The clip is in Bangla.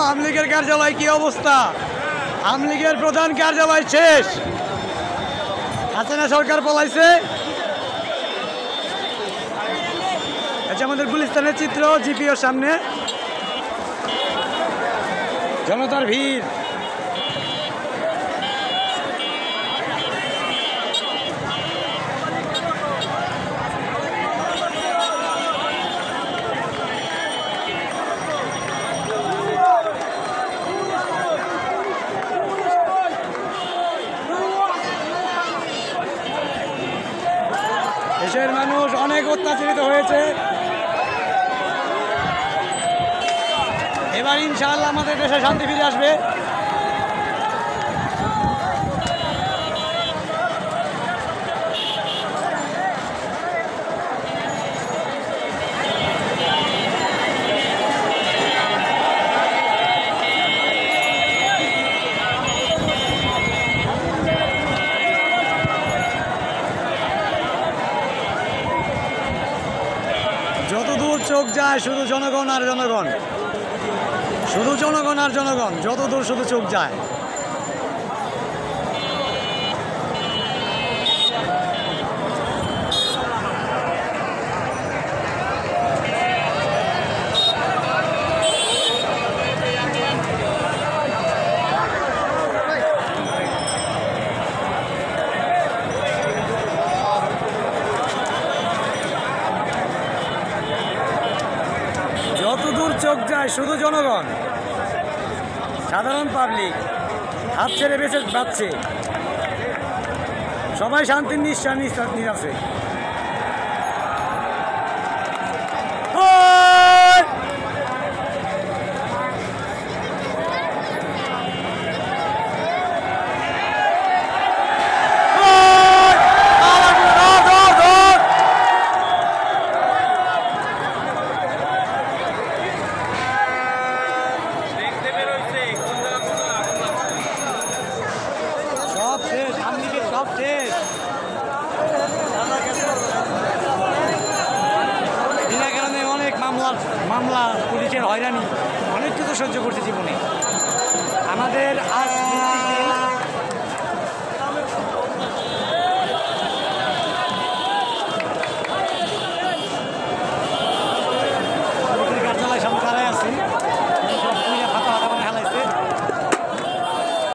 আমলীগের কার্যালয় কি অবস্থা? আমলীগের প্রধান কার্যালয় শেষ। হাসিনা সরকার পলাইছে। আচ্ছা, আমাদের গুলিস্তানের চিত্র জিপিওর সামনে জনতার ভিড়। দেশের মানুষ অনেক অত্যাচারিত হয়েছে। এবার ইনশাআল্লাহ আমাদের দেশে শান্তি ফিরে আসবে। যতদূর চোখ যায় শুধু জনগণ আর জনগণ, শুধু জনগণ আর জনগণ, যতদূর শুধু চোখ যায়। যতদূর চোখ যায় শুধু জনগণ, সাধারণ পাবলিক হাত ছেড়ে বেঁচে যাচ্ছে। সবাই শান্তির নিঃশ্বাস নিচ্ছে। সব শেষ। বিনা কারণে অনেক মামলা পুলিশের হয়রানি অনেক কিছু সহ্য করছে জীবনে। আমাদের আজ